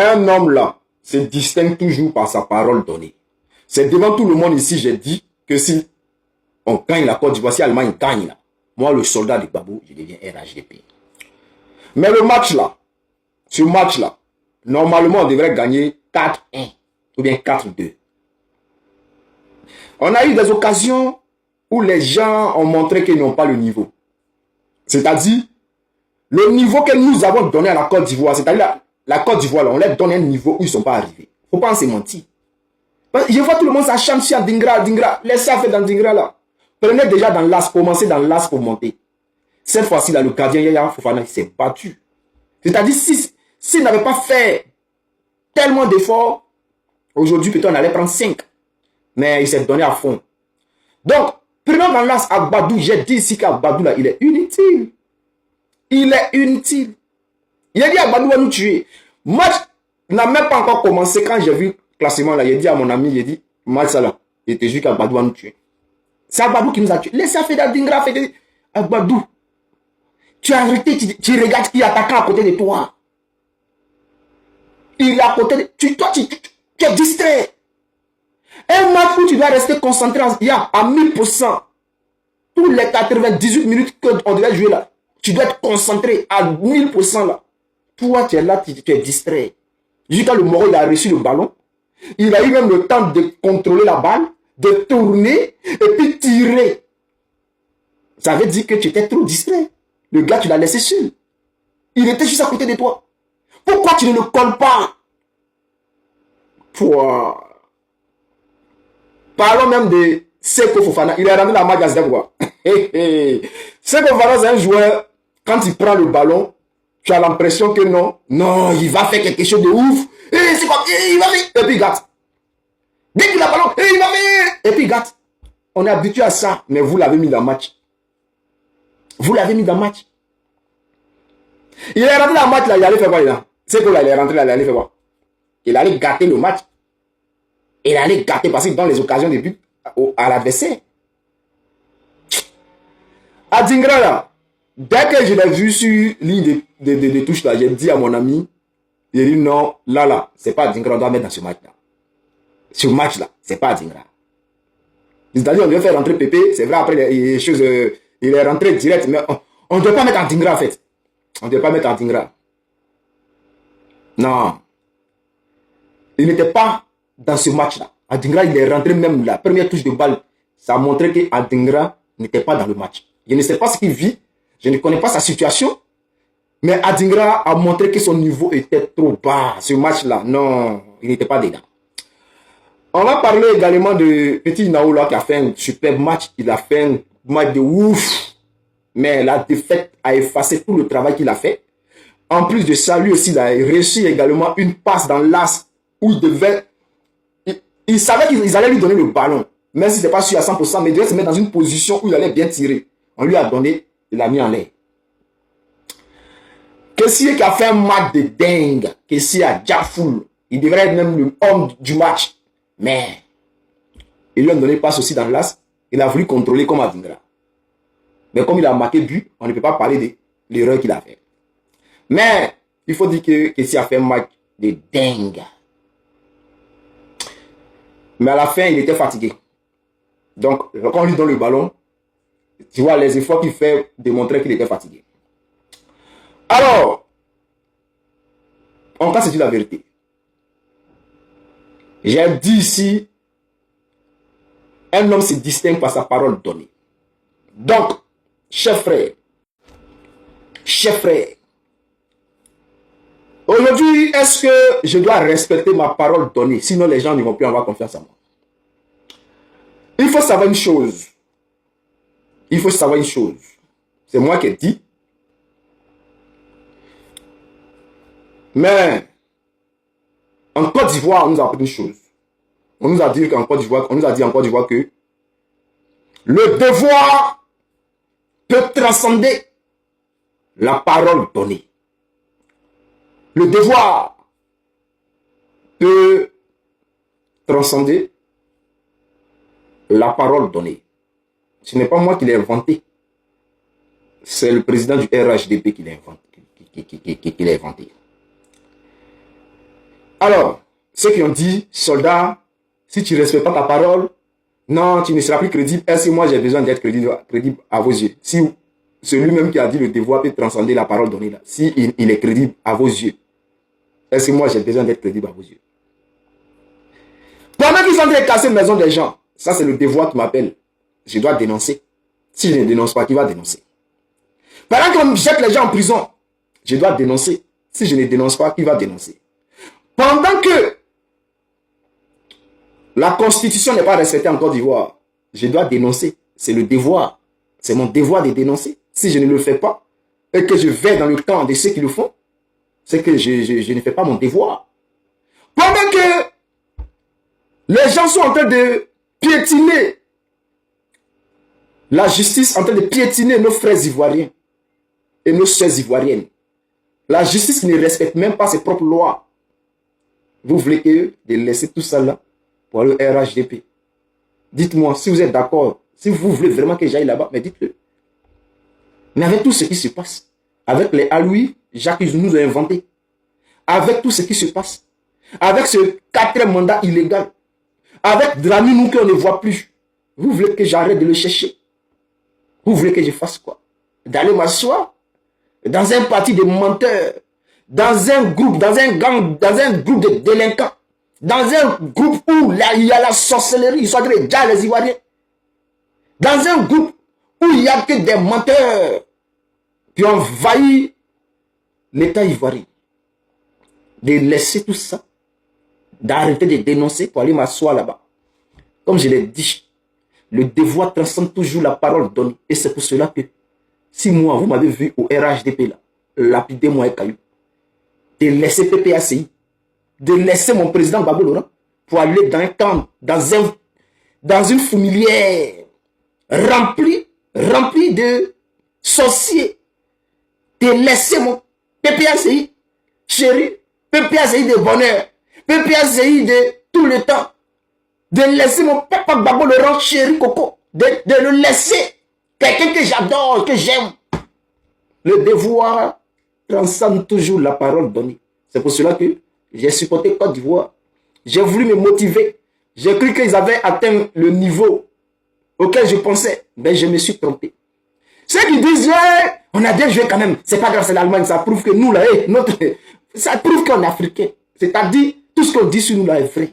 Un homme là se distingue toujours par sa parole donnée. C'est devant tout le monde ici, j'ai dit que si on gagne la Côte d'Ivoire, si l'Allemagne gagne là, moi le soldat de Gbagbo, je deviens RHDP. Mais le match là, ce match là, normalement on devrait gagner 4-1 ou bien 4-2. On a eu des occasions où les gens ont montré qu'ils n'ont pas le niveau. C'est-à-dire, le niveau que nous avons donné à la Côte d'Ivoire, c'est-à-dire la Côte d'Ivoire, on leur donne un niveau où ils ne sont pas arrivés. Il ne faut pas en se mentir. Je vois tout le monde s'acharne sur Dingra. Laissez faire dans Dingra là. Prenez déjà dans l'as, commencez dans l'as pour monter. Cette fois-ci, là, le gardien Yaya Fofana s'est battu. C'est-à-dire, s'il n'avait pas fait tellement d'efforts, aujourd'hui, peut-être on allait prendre 5. Mais il s'est donné à fond. Donc, prenons dans l'as Agbadou. J'ai dit ici qu'Agbadou, là, il est inutile. Il est inutile. Il a dit Agbadou va nous tuer. Match n'a même pas encore commencé quand j'ai vu le classement là. J'ai dit à mon ami, j'ai dit, match ça là, il était juste qu'Agbadou va nous tuer. C'est Agbadou qui nous a tués. Laissez faire Dingra, Agbadou. Tu as arrêté, tu regardes qui est attaquant à côté de toi. Il est à côté de toi, tu es distrait. Un match où tu dois rester concentré à 1000%. Tous les 98 minutes qu'on devait jouer là, tu dois être concentré à 1000% là. Toi, tu es là, tu es distrait. Jusqu'à le Moro, il a reçu le ballon. Il a eu même le temps de contrôler la balle, de tourner et puis tirer. Ça veut dire que tu étais trop distrait. Le gars, tu l'as laissé seul. Il était juste à côté de toi. Pourquoi tu ne le colles pas? Parlons même de Seko Fofana. Il est rentré dans la match à quoi? Seko Fofana, c'est un joueur, quand il prend le ballon, tu as l'impression que non, il va faire quelque chose de ouf. C'est quoi? Il va faire. Et puis il gâte. Dès qu'il a le ballon, il va faire. Et puis il gâte. On est habitué à ça, mais vous l'avez mis dans le match. Vous l'avez mis dans le match. Il est rentré dans le match là, il allait faire quoi là? C'est que là, il est rentré là, il allait faire quoi? Il allait gâter le match. Il allait gâter parce qu'il donne les occasions de but à l'adversaire. À Dingra là, dès que je l'ai vu sur ligne de touche là, j'ai dit à mon ami, il dit non, là, c'est pas Dingra, on doit mettre dans ce match là. Ce match là, c'est pas Dingra. C'est-à-dire, on devait faire rentrer Pépé, c'est vrai, après les choses, il est rentré direct, mais on ne doit pas mettre en Dingra en fait. On ne doit pas mettre en Dingra. Non. Il n'était pas dans ce match-là. Adingra, il est rentré même la première touche de balle. Ça a montré que Adingra n'était pas dans le match. Je ne sais pas ce qu'il vit. Je ne connais pas sa situation. Mais Adingra a montré que son niveau était trop bas. Ce match-là, non, il n'était pas dedans. On va parler également de Petit Naoula qui a fait un superbe match. Il a fait un match de ouf. Mais la défaite a effacé tout le travail qu'il a fait. En plus de ça, lui aussi, il a réussi également une passe dans l'as où il devait... Il savait qu'ils allaient lui donner le ballon. Même si ce n'était pas sûr à 100%, mais il devait se mettre dans une position où il allait bien tirer. On lui a donné, il l'a mis en l'air. Kessié qui a fait un match de dingue. Kessié a Jafoul. Il devrait être même l'homme du match. Mais, il lui a donné passe aussi dans l'as. Il a voulu contrôler comme Adingra. Mais comme il a marqué but, on ne peut pas parler de l'erreur qu'il a fait. Mais, il faut dire que Kessié a fait un match de dingue. Mais à la fin, il était fatigué. Donc, quand on lui donne le ballon, tu vois les efforts qu'il fait démontrer qu'il était fatigué. Alors, en cas, c'est la vérité. J'ai dit ici, un homme se distingue par sa parole donnée. Donc, chers frères, aujourd'hui, est-ce que je dois respecter ma parole donnée? Sinon, les gens ne vont plus avoir confiance en moi. Il faut savoir une chose. C'est moi qui ai dit. Mais, en Côte d'Ivoire, on nous a appris une chose. On nous a dit en Côte d'Ivoire que le devoir peut transcender la parole donnée. Le devoir peut transcender la parole donnée. Ce n'est pas moi qui l'ai inventé. C'est le président du RHDP qui l'a inventé. Alors, ceux qui ont dit, soldat, si tu ne respectes pas ta parole, non, tu ne seras plus crédible. Est-ce que moi j'ai besoin d'être crédible à vos yeux? Si celui-même qui a dit le devoir peut transcender la parole donnée là, si il est crédible à vos yeux, est-ce que moi j'ai besoin d'être crédible à vos yeux? Pendant qu'ils sont en train de casser la maison des gens, ça c'est le devoir qui m'appelle. Je dois dénoncer. Si je ne dénonce pas, qui va dénoncer? Pendant qu'on jette les gens en prison, je dois dénoncer. Si je ne dénonce pas, qui va dénoncer? Pendant que la constitution n'est pas respectée en Côte d'Ivoire, je dois dénoncer. C'est le devoir. C'est mon devoir de dénoncer. Si je ne le fais pas, et que je vais dans le camp de ceux qui le font, c'est que je ne fais pas mon devoir. Pendant que les gens sont en train de piétiner la justice, en train de piétiner nos frères ivoiriens et nos sœurs ivoiriennes. La justice qui ne respecte même pas ses propres lois. Vous voulez que de laisser tout ça là pour le RHDP? Dites-moi si vous êtes d'accord. Si vous voulez vraiment que j'aille là-bas, mais dites-le. Mais avec tout ce qui se passe, avec les Aloui, Jacques nous a inventé, avec tout ce qui se passe, avec ce 4e mandat illégal, avec Drami nous qu'on ne voit plus, vous voulez que j'arrête de le chercher? Vous voulez que je fasse quoi? D'aller m'asseoir dans un parti de menteurs, dans un groupe, dans un gang, dans un groupe de délinquants, dans un groupe où là, il y a la sorcellerie, ils sont déjà les Ivoiriens, dans un groupe où il n'y a que des menteurs qui ont envahi l'État ivoirien, de laisser tout ça, d'arrêter de dénoncer pour aller m'asseoir là-bas. Comme je l'ai dit, le devoir transcende toujours la parole donnée. Et c'est pour cela que, si moi, vous m'avez vu au RHDP là, lapider moi et Caillou, de laisser PPACI, de laisser mon président Babou Laurent pour aller dans un camp, dans une fourmilière remplie de sorciers, de laisser mon PPACI chéri, PPACI de bonheur, PPACI de tout le temps, de laisser mon papa Babou Laurent chéri Coco, de le laisser quelqu'un que j'adore, que j'aime. Le devoir transcende toujours la parole donnée. C'est pour cela que j'ai supporté Côte d'Ivoire. J'ai voulu me motiver. J'ai cru qu'ils avaient atteint le niveau auquel je pensais. Mais je me suis trompé. Ceux qui disent, on a bien joué quand même. C'est pas grâce à l'Allemagne. Ça prouve que nous, là, ça prouve qu'on est africain. C'est-à-dire, tout ce qu'on dit sur nous, là, est vrai.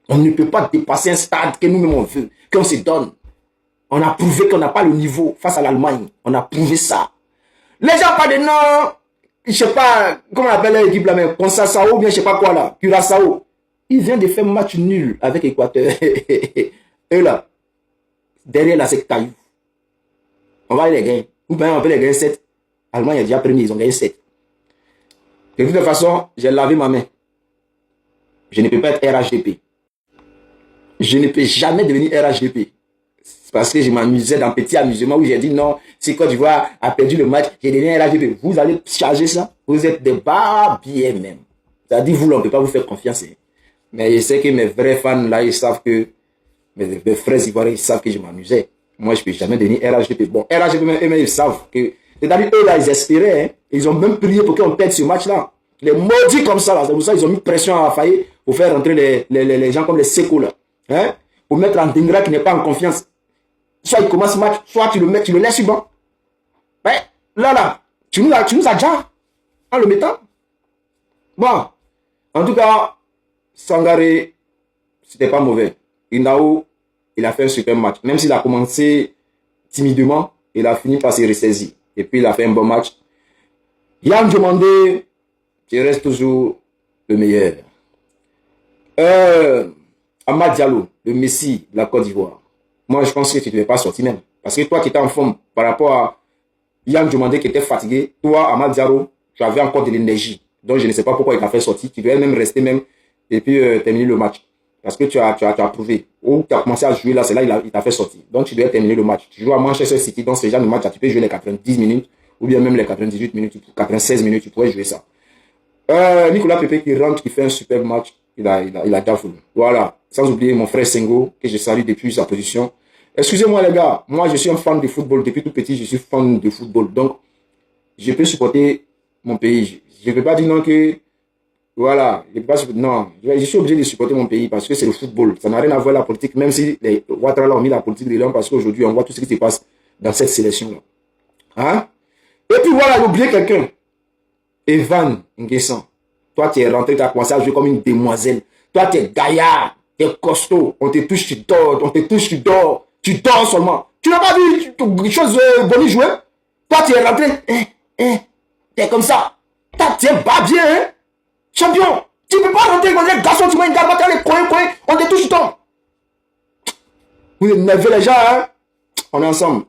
On ne peut pas dépasser un stade que nous-mêmes on veut, qu'on se donne. On a prouvé qu'on n'a pas le niveau face à l'Allemagne. On a prouvé ça. Les gens parlent de non, je sais pas, comment on appelle l'équipe là, mais Consasao ou bien je sais pas quoi là, Curaçao. Il vient de faire match nul avec Équateur. Et là, derrière là, c'est Caillou. On va les gagner. Ou bien on peut les gagner 7. Allemagne est déjà premier, ils ont gagné 7. De toute façon, j'ai lavé ma main. Je ne peux pas être RHDP. Je ne peux jamais devenir RHDP. Parce que je m'amusais dans petit amusement où j'ai dit non, si Côte d'Ivoire a perdu le match, j'ai donné un RHDP. Vous allez charger ça. Vous êtes des barbiers même. C'est-à-dire, vous, on ne peut pas vous faire confiance. Mais je sais que mes vrais fans là, ils savent que, mes frères ivoiriens, ils savent que je m'amusais. Moi, je ne peux jamais devenir RHDP. Bon, RHDP, eux, ils savent que, c'est-à-dire, eux là, ils espéraient, hein, ils ont même prié pour qu'on perde ce match-là. Les maudits comme ça, là, c'est pour ça qu'ils ont mis pression à Faye pour faire rentrer les gens comme les Seco là. Hein, pour mettre un Dingra qui n'est pas en confiance. Soit il commence le match, soit tu le mets, tu le laisses sur banc. Ouais, là, tu nous as déjà en le mettant. Bon, en tout cas, Sangaré, c'était pas mauvais. Inao, il a fait un super match. Même s'il a commencé timidement, il a fini par se ressaisir. Et puis il a fait un bon match. Yann Diomandé, tu restes toujours le meilleur. Amad Diallo, le Messi de la Côte d'Ivoire. Moi, je pense que tu ne devais pas sortir même. Parce que toi qui étais en forme par rapport à Yann Diomandé qui était fatigué, toi, Amad Diallo, tu avais encore de l'énergie. Donc, je ne sais pas pourquoi il t'a fait sortir. Tu devais même rester même et puis terminer le match. Parce que tu as prouvé. Ou tu as commencé à jouer là, c'est là il t'a fait sortir. Donc, tu devais terminer le match. Tu joues à Manchester City, dans ce genre de match, tu peux jouer les 90 minutes ou bien même les 98 minutes, 96 minutes, tu pourrais jouer ça. Nicolas Pepe qui rentre, qui fait un super match. Il a déjà voulu. Voilà. Sans oublier mon frère Sengo, que je salue depuis sa position. Excusez-moi les gars, moi je suis un fan de football. Depuis tout petit, je suis fan de football. Donc, je peux supporter mon pays. Je ne peux pas dire non que Voilà. Non, je suis obligé de supporter mon pays parce que c'est le football. Ça n'a rien à voir avec la politique, même si les Ouattara ont mis la politique de l'homme parce qu'aujourd'hui, on voit tout ce qui se passe dans cette sélection-là. Hein? Et puis voilà, j'ai oublié quelqu'un. Evan Nguessan. Toi, tu es rentré, tu as commencé à jouer comme une demoiselle. Toi, tu es gaillard, tu es costaud. On te touche, tu dors. On te touche, tu dors. Tu dors seulement. Tu n'as pas vu quelque chose bonne jouer? Toi, tu es rentré. Tu es comme ça. Tu tiens pas bien, hein? Champion. Tu ne peux pas rentrer comme un garçon, tu vois une garde, les coins, on te touche, tu dors. Vous énervez les gens, hein? On est ensemble.